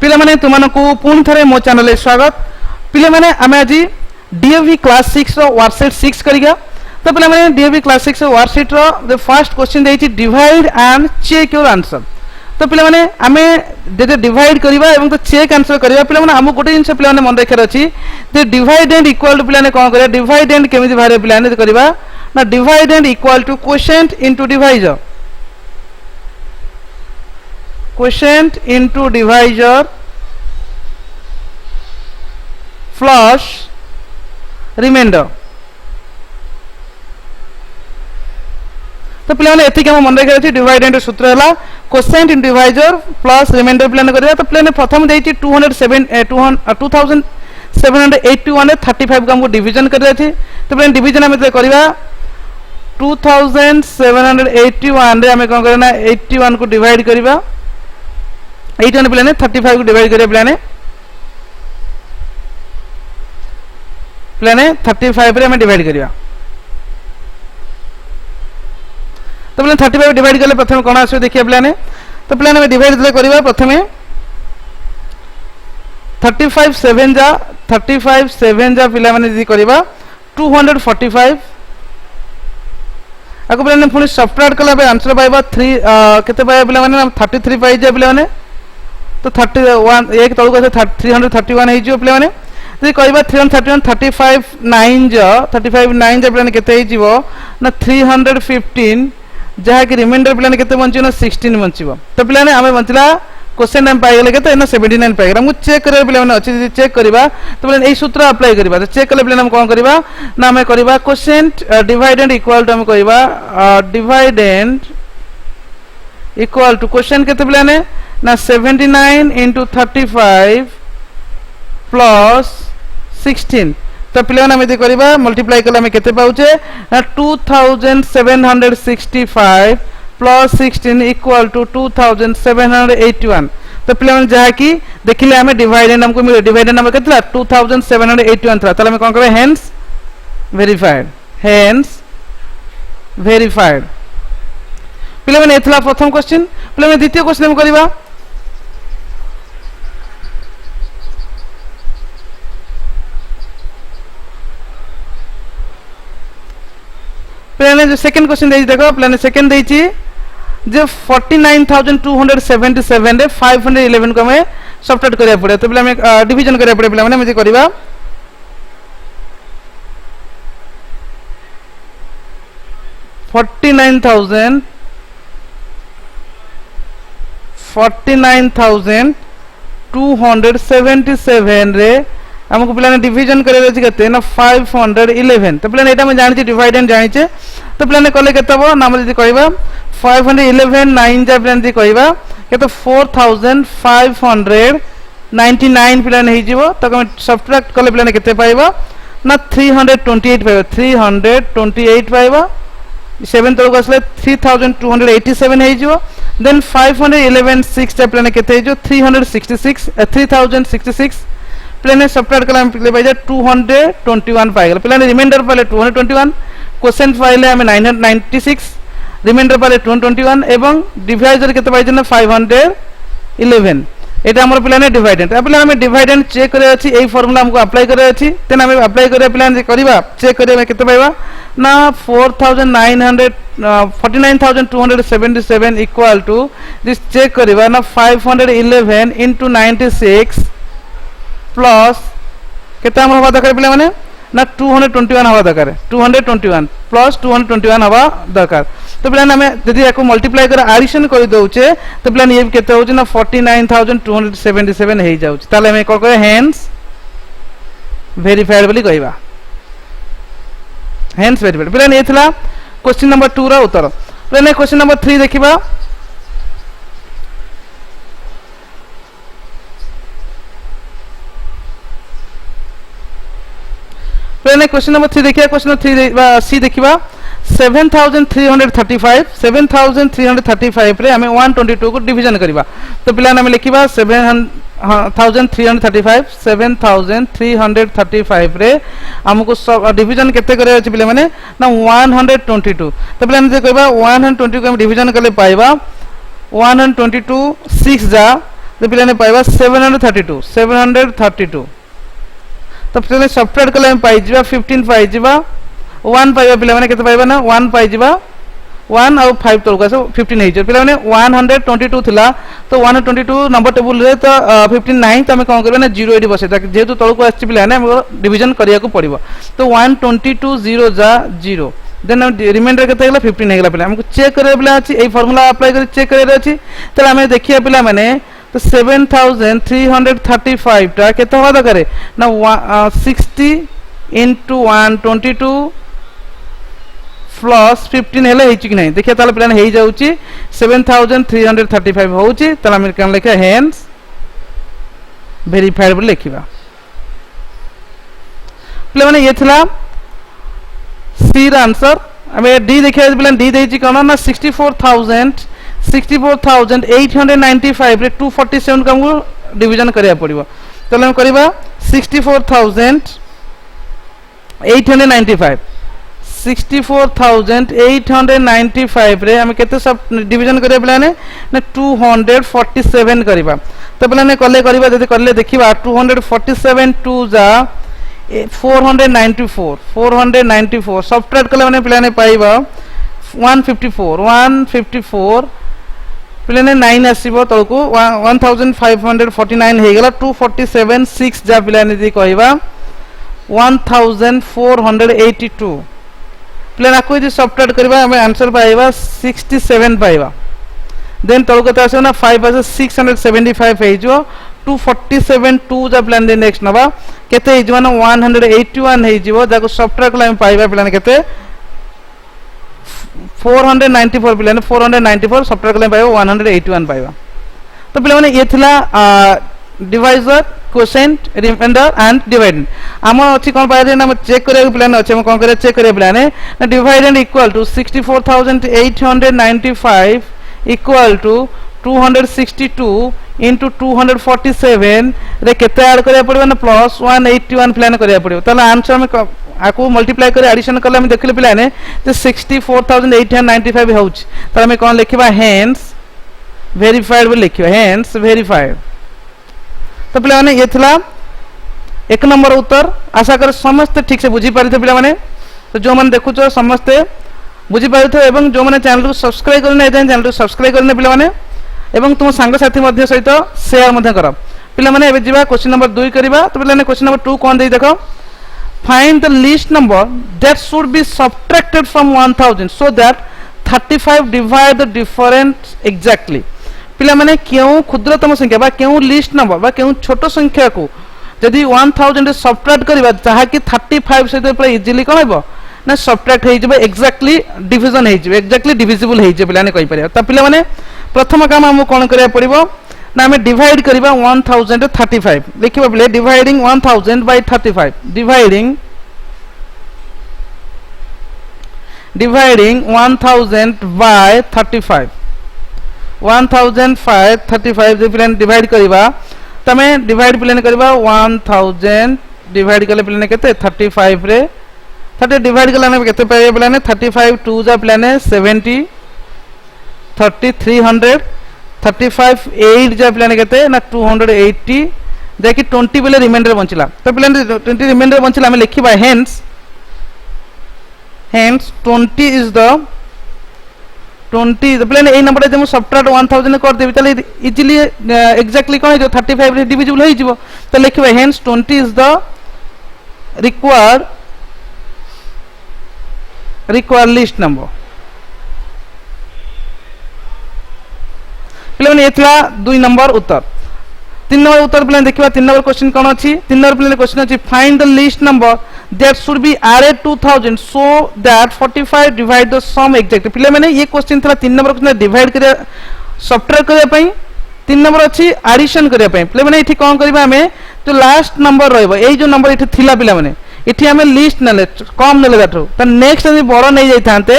पिला माने तुमनको पुणी थरे मो चैनल स्वागत। पिला माने आमे आज डीएवी क्लास 6 रो वर्कशीट 6 करिया। तो पिला माने डीएवी क्लास 6 रो वर्कशीट रो द फर्स्ट क्वेश्चन देछि divide and check your answer. तो पिला माने आमे जे डिवाइड करिवा एवं तो चेक आंसर करिवा। पिला माने हम गोटे जिंस पिला माने मन रखियार अछि जे डिवाइड एंड इक्वल टू पिला ने कोन करिया डिवाइड एंड केमिति बारे पिला ने करिवा ना dividend equal to quotient into divisor, quotient into divisor plus remainder. तो पिला एति हम मन रखिया अछि डिवाइड एंड सूत्र हला क्वोशिएंट इन डिवाइजर प्लस रिमाइंडर पिला ने करिया। तो पिला ने प्रथम देछि 2781 ने 35 को हमको डिवीजन करिया अछि। तो पिला डिवीजन हम करिवा 2781 रे हम कोन करना 81 को डिवाइड करिवा 81 पिला ने 35 को डिवाइड करिया पिला ने 35 रे हम डिवाइड करिया। तो पिला 35 डिवाइड करले प्रथम कोन आसे देखिया पिला ने। तो पिला ने डिवाइड दले करिवा प्रथमे 35 7 जा पिला माने जि करिवा 245 आको पिला ने पुनी सब्ट्रैक्ट कला बे आंसर पाइबा 3 केते पाइबा पिला माने 33 पाइ जा पिला माने। तो 31 एक तळु को 331 हे जो पिला माने जि कहिबा 331 35 9 जा पिला ने केते हे जिवो ना 315 जहा कि रिमाइंडर पिला ने केते बंचियो ना 16 बंचिबो। तो पिला ने हमें बंचला क्वेश्चन टाइम पाइ गेले केते ना 79 पाइ गेला। हम चेक करे पिला माने अछि चेक करबा तो पिला एई सूत्र अप्लाई करबा। तो चेक करले पिला हम कोन करबा ना हमें करबा quotient dividend equal to हम करबा dividend equal to quotient केते पिला ने ना 79 into 35 प्लस 16। तो पिला हम एते करबा मल्टीप्लाई करले हम केते पाउचे ना 2765 प्लस 16 इक्वल टू 2781। तो पिला जहा कि देखिले हमें डिवाइडेंड हमको मिले डिवाइडेंड नंबर केतला 2781 था। तले हम कोन करबे हेंस वेरीफाइड पिला माने एथला प्रथम क्वेश्चन। पिला माने द्वितीय क्वेश्चन हम करबा पिला ने जो सेकंड क्वेश्चन देछि देखो पिला ने सेकंड देछि जे 49277 रे 511 को हमें सब्ट्रैक्ट करिया पड़े। तो पिला में डिवीजन करिया पड़े पिला माने हम जे करबा 49277 रे हमको पिला ने डिवीजन करे अछि केते ना 511। तो पिला ने एटा में जानि डिवाइड एंड जानि छे। तो पिला ने कले केते हो नाम जदी कहबा 511 9 जा पिला ने कहबा केते 4599 पिला ने हे जीवो। तो हम सब्ट्रैक्ट कले पिला ने केते पाइबा ना 328 पाइबा 328 पाइबा 7 तळको असले 3287 हे जीवो। देन 511 6 जा पिला ने केते हे जो 3066 पिला ने सब्ट्रैक्ट कला हम पिले पाइजा 221 पाइ गेल। पिला ने रिमाइंडर पाले 221 क्वोशिएंट पाइले हम 996 रिमाइंडर पाले 221 एवं डिवाइजर केते पाइजे ना 511। एटा हमर पिला ने डिवाइडेंड। अब पिला हम डिवाइडेंड चेक करे अछि एई फार्मूला हमको अप्लाई करे अछि। तेन हम अप्लाई करे पिला ने करबा चेक करे में केते पाइबा ना 49277 इक्वल टू दिस चेक करबा ना 511 into 96 प्लस केते हम हवा दरकार पिला माने ना 221 हवा दरकार 221 प्लस 221 हवा दरकार। तो पिला हमें यदि याको मल्टीप्लाई कर एडिशन कर दोचे तो पिला ये केते होची ना 49277 हे जाउची। ताले हम को करे हेंस वेरीफाइड बोली कहबा हेंस वेरीफाइड। पिला ने थला क्वेश्चन नंबर 2 रा उत्तर। पिला ने क्वेश्चन नंबर 3 देखिबा पहले क्वेश्चन नंबर 3 देखिए। क्वेश्चन नंबर 3 सी देखिबा 7335 रे हमें 122 को डिवीजन करबा। तो पिला हमें लिखिबा 7335 रे हमको डिवीजन केते करे अछि पिला माने ना 122। तो पिला कहबा 122 को हम डिवीजन करले पाइबा 122 6 जा तो पिलाने पाइबा 732 तो पिलाने सब्ट्रैक्ट कले पाई जिबा 15 पाई जिबा 1 पाइबा पिला माने केते पाइबा ना 1 पाई जिबा 1 और 5 तलक आसे 15 हे पिला माने 122 थिला तो 122 नंबर टेबल रे तो 59 तो हम कोन करबे ना 0 एडी बसे जेतु तलक आछि पिला ने डिवीजन करिया को पड़िबो तो 122 0 जा 0 देन रिमाइंडर केते गेला 15 हे गेला पिला हमको चेक करे पिला अछि ए फार्मूला अप्लाई कर चेक करे अछि त हमें देखिया पिला माने तो 7335 टा केते होबा दरकार ना 60 into 122 प्लस 15 हेले हेछि कि नहीं देखिया ताले प्लान हेइ जाउची 7335 होउची ताले हम कन लेखा हेंस वेरीफाइड बोल लेखिबा प्ले माने ये थिला सी र आंसर हमें डी देखिया प्लान डी देछि कोन ना 64895 रे 247 का हमको डिवीजन करिया पड़िबो ताले हम करिबा 64895 रे हम केते सब डिवीजन करिया प्लान ना 247 करिबा तो प्लान कले करिबा जदी करले देखिबा 247 2 जा 494 सब्ट्रैक्ट कले माने प्लान पाइबा 154 प्लान 9 आसीबो तळको 1549 हे गेला 247 6 जा प्लान यदि कहबा 1482 प्लान आको यदि सब्ट्रैक्ट करबा हम आंसर पाइबा 67 पाइबा देन तळको त आसे ना 5 आसे 675 हे जो 247 2 जा प्लान दे नेक्स्ट नबा केते हे जो ना 181 हे जीवो जाको सब्ट्रैक्ट ला हम पाइबा प्लान केते 494 प्लान 494 सब्ट्रैक्ट ला पाइबा 181 पाइबा तो प्लान ये थिला divisor quotient remainder and dividend आम अछि कोन पाइ ना चेक करे प्लान अछि हम कोन करे चेक करे प्लान ना dividend equal to 64895 equal to 262 into 247 रे केते ऐड करिया पड़बो ना प्लस 181 प्लान करिया पड़बो तले आंसर में आको मल्टीप्लाई करे एडिशन करले हम देखले प्लान जे 64895 होउछ तले हम कोन लिखबा हेंस वेरीफाइड बोल लिखबा हेंस वेरीफाइड तो प्लान ये थिला एक नंबर उत्तर आशा कर समस्त ठीक से बुझी पारिथे पिला माने तो जो मन देखुछो समस्त बुझी पारिथे एवं जो माने चैनल को सब्सक्राइब करने चैनल को सब्सक्राइब करने पिला माने एवं तुम सांग साथी मध्य सहित शेयर मध्य कर पिला माने एबे जीवा क्वेश्चन नंबर 2 करिबा तो पिला ने क्वेश्चन नंबर 2 कोन दे देखो find the least number that should be subtracted from 1000 so that 35 divide the difference exactly पिला माने केउ क्षुद्रतम संख्या बा केउ लिस्ट नंबर बा केउ छोटो संख्या को यदि 1000 रे सब्ट्रैक्ट करिबा जहा कि 35 से पूरा इजीली कोन होबो ना सब्ट्रैक्ट हे जबे एग्जैक्टली डिवीजन हे जबे एग्जैक्टली डिविजिबल हे जबे पिला ने कहि परिया त पिला माने प्रथम काम हम कोन करिया पड़िबो ना हमें डिवाइड करिबा 1000 35 लिखिबा प्ले डिवाइडिंग 1000 बाय 35 डिवाइडिंग 1000 बाय 35 1035 जे प्लान डिवाइड करिबा तमे डिवाइड प्लान करिबा 1000 डिवाइड करले प्लान केते 35 रे 30 डिवाइड करले ने केते पाए प्लान 35 2 जा प्लान 70 30 300 35 8 जा प्लान केते ना 280 देखि 20 बेले रिमाइंडर बंचिला तो प्लान 20 रिमाइंडर बंचिला हम लिखिबा हेंस 20 इज द 20 प्लान ए नंबर जे सब्ट्रैक्ट 1000 कर देबी तले इजीली एग्जैक्टली कोन जो 35 रे डिविजिबल होई जिवो तो लिखबा hence 20 is the required list number plan ये थिला 2 नंबर उत्तर 3 नंबर उत्तर प्लान देखिबा 3 नंबर क्वेश्चन कोन अछि 3 नंबर प्लान क्वेश्चन अछि find the list number that should be added 2000 so that 45 divide the sum exactly पिले माने ये क्वेश्चन थला 3 नंबर क्वेश्चन डिवाइड करे सब्ट्रैक्ट करे पई 3 नंबर अछि एडिशन करे पई पिले माने इठी कोन करबा हमें जो लास्ट नंबर रहबो एई जो नंबर इठी थिला पिले माने इठी हमें लिस्ट नले कम नले दाठो त नेक्स्ट यदि बड़ नै जाई थांते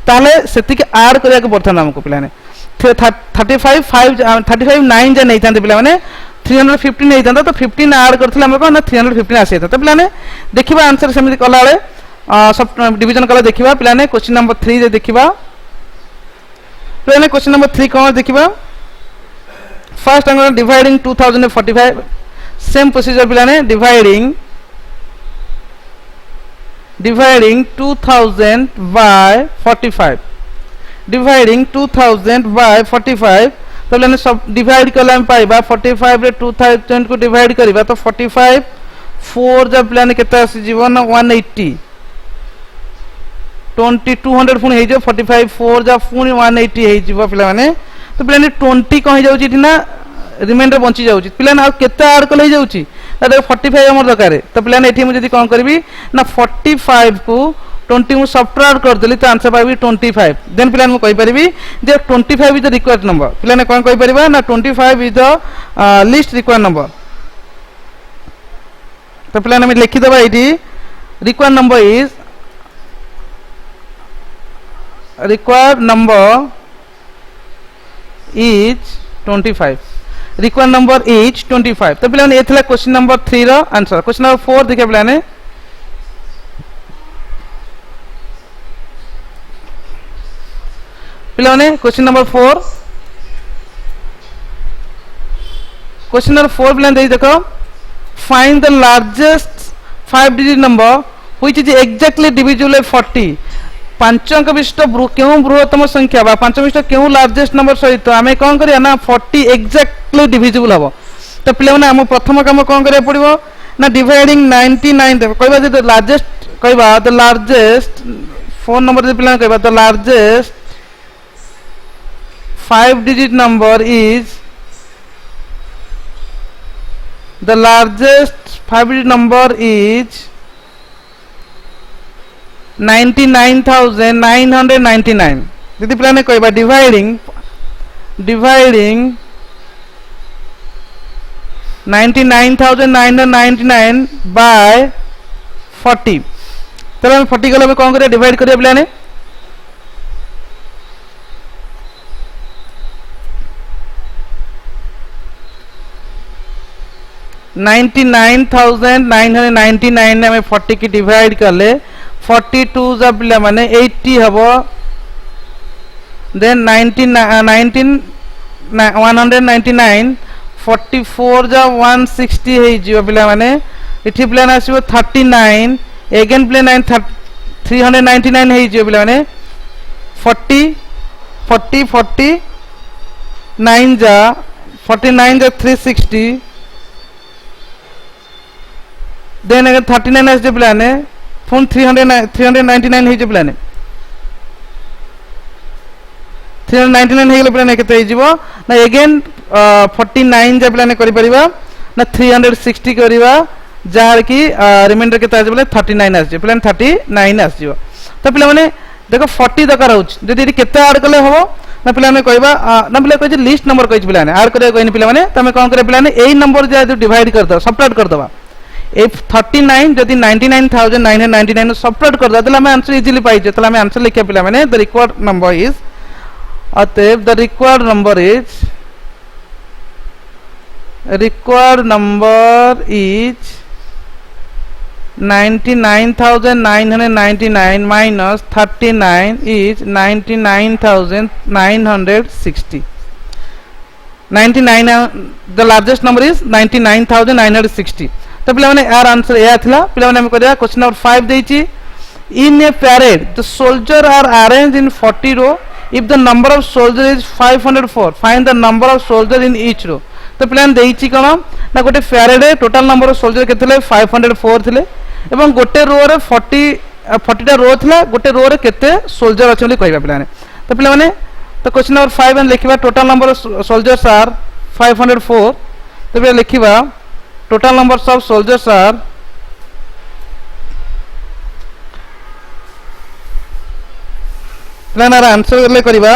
ताले सेति के ऐड करिया के पड़थान हमको पिले माने 35 9 जे नै थांते पिले माने 315 नै थांता तो 15 ऐड करथले हम को ना 315 आसी था तो पिले माने देखिबा आंसर सेमि कला वाले सब डिवीजन कला देखिबा पिले माने क्वेश्चन नंबर 3 जे देखिबा पिले माने क्वेश्चन नंबर 3 कोन देखिबा first I'm going to dividing 2045 same procedure पिलाने dividing 2000 by 45 dividing 2000 by 45 तो पिलाने सब divide कला हम पाइबा 45 रे 2000 को divide करिबा तो 45 4 जब पिलाने कितना आसी जीवन 180 200 पुणी हे जो 45 4 जब पुणी 180 हे जीवा पिलाने तो पिलाने 20 कहीं जाउची ना रिमाइंडर बंची जाउची पिलाने आ केते ऐड कले जाउची अरे 45 हमर दरकार तो पिलाने एठी मुझे कोन करबी ना 45 को 20 मु सबट्रैक्ट कर देली तो आंसर पाबी 25 देन पिलाने मु कहि परिबी जे 25 इज द रिक्वायर्ड नंबर पिलाने कोन कहि परिबा ना 25 is the list required number तो पिलाने में लिखि दबा एठी required number is required number is 25 required number is 25 तो पिलाने एथला क्वेश्चन नंबर 3 रो आंसर क्वेश्चन नंबर 4 देखिए पिलाने क्वेश्चन नंबर 4 पिलाने देखो find the largest 5 digit number which is exactly divisible by 40 पांच अंक विशिष्ट क्यों बृहत्तम संख्या बा पांच विशिष्ट क्यों लार्जेस्ट नंबर सहित आमे कोन करिया ना 40 एक्जेक्टली डिविजिबल हबो तो पिले माने हम प्रथम काम कोन करिया पड़िबो ना डिवाइडिंग 99 देबो कहबा जे लार्जेस्ट कहबा द लार्जेस्ट फोन नंबर जे पिले कहबा the largest 5 digit number is the largest 5 digit number is 99,999 यदि पिलाने कहबा डिवाइडिंग 99,999 बाय 40 तब हम 40 गले में कौन करिया डिवाइड करिया पिलाने $99,999 में 40 की डिवाइड कर ले 42 जब पिला माने 80 हबो देन 199 44 जब 160 हे जियो पिला माने इठी प्लान आसीबो 39 अगेन प्लान 399 हे जियो पिला माने 40 9 जा 49 जा 360 देन अगर 39 आसी पिला ने फोन 399 हे जे प्लान 399 हे गेले प्लान केते हे जीवो ना अगेन 49 जे प्लान करि परिबा ना 360 करिबा जार की रिमाइंडर केते आजे बोले 39 आसे प्लान 39 आसे जीवो तो पिला माने देखो 40 दरकार होछ जदि केते ऐड कले होबो ना पिला में कहबा ना पिला कहै लिस्ट नंबर कहै पिला ने ऐड करे कहै पिला माने तमे कोन करे पिला ने एई नंबर जे डिवाइड कर दो सबट्रैक्ट कर दबा if 39 जदि 99,999 सबट्रैक्ट कर देला मैं आंसर इजीली पाई जे तला मैं आंसर लिखे पिला माने द रिक्वायर्ड नंबर इज अतएव the required number is 99,999 minus 39 is 99,960 99 the largest number is 99,960 तो पिला माने यार आंसर या थिला पिला माने हम करिया क्वेश्चन नंबर 5 देछि in a parade the soldier are arranged in 40 row if the number of soldier is 504 find the number of soldier in each row तो पिला देछि कोन ना गोटे पैरेड रे टोटल नंबर ऑफ सोल्जर केतले 504 थिले एवं गोटे रो रे 40 टा रो थिला गोटे रो रे केते सोल्जर अछि बोली कहबा पिला ने तो पिला माने तो क्वेश्चन नंबर 5 में लिखिबा total number of soldiers are 504 तो पिला लिखिबा total numbers of soldiers are plan our answer ले करिबा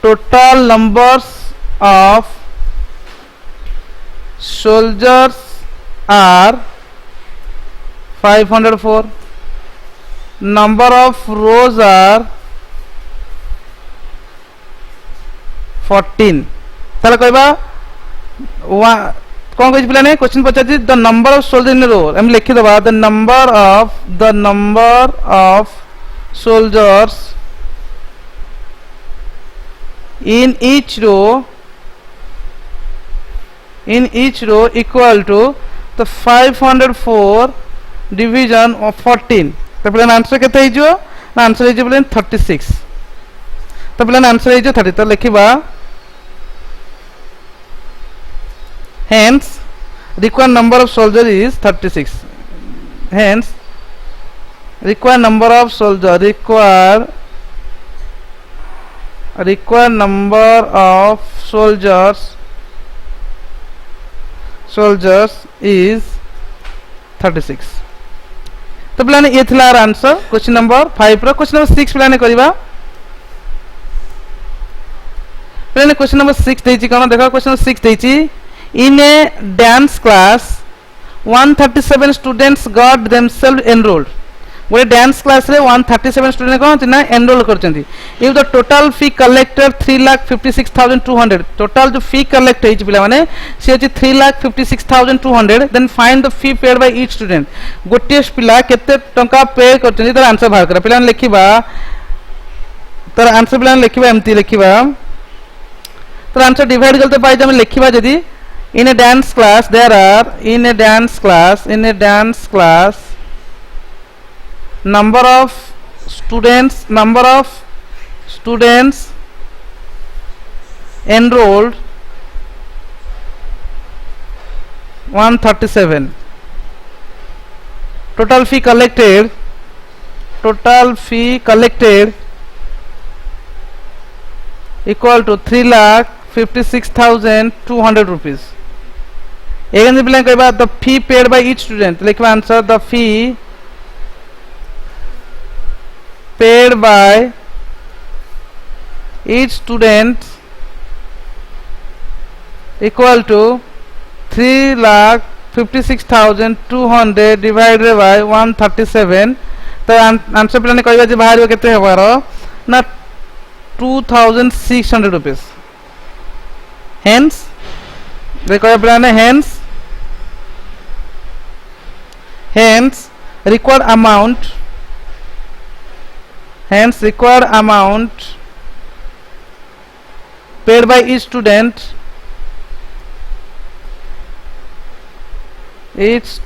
total numbers of soldiers are 504 number of rows are 14 ताला कहबा कौन कहि पिला ने क्वेश्चन पचाछि the number of soldier in row हम लिखि दबा the number of soldiers in each row equal to the 504 division of 14 तो पिलान आंसर केते हिजो ना आंसर हिजो बोलेन 36 तो पिलान आंसर हिजो 30 तो लिखिबा hence required number of soldier is 36 hence required number of soldier required number of soldiers is 36 तो पिलाने ये थिला आंसर क्वेश्चन नंबर 5 रो क्वेश्चन नंबर 6 पिलाने करिबा पिलाने क्वेश्चन नंबर 6 देछि कोन देखो क्वेश्चन नंबर 6 देछि in a dance class 137 students got themselves enrolled गोटे डांस क्लास रे 137 स्टूडेंट कोन ना एनरोल करचंती if the total fee collected 3,56,200 total जो फी कलेक्ट हेछि पिला माने से अछि 3,56,200 then find the fee paid by each student गोटे पिला केते टंका पे करचंती तर आंसर बाहर कर पिला लिखिबा तर आंसर पिला लिखिबा एमती लिखिबा तर आंसर डिवाइड करते पाइ हम लिखिबा जदी in a dance class there are in a dance class number of students enrolled 137 total fee collected equal to 3,56,200 rupees again the कहबा the fee paid by each student लिखबा answer the fee paid by each student equal to 3,56,200 divided by 137 तो answer पिलाने कहबा जे बाहर केते हेबार ना 2,600 rupees hence they कहबा पिलाने hence required amount paid by each student is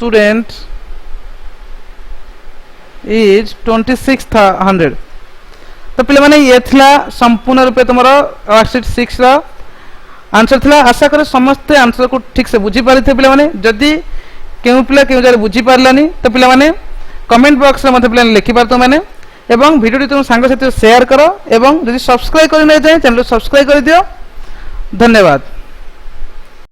2600 तो पिले माने ये थिला संपूर्ण रूपे तुमरो वर्कशीट 6 रो आंसर थिला आशा करे समस्त आंसर को ठीक से बुझी पारिथे पिले माने जदी केउ पिला केउ जारे बुझी पारलानी तो पिले माने कमेंट बॉक्स रे मते पिले लिखि पारतो माने एवं वीडियो तुम सांग साथी शेयर करो एवं यदि सब्सक्राइब कर नै जाय चैनल सब्सक्राइब कर दियो धन्यवाद।